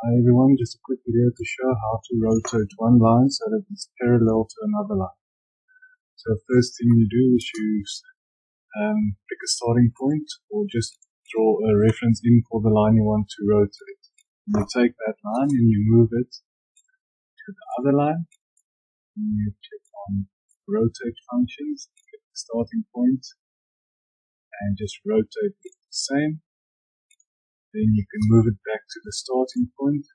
Hi everyone, just a quick video to show how to rotate one line so that it's parallel to another line. So first thing you do is you pick a starting point or just draw a reference in for the line you want to rotate. You take that line and you move it to the other line. And you click on rotate functions, click the starting point and just rotate it the same. Then you can move it back to the starting point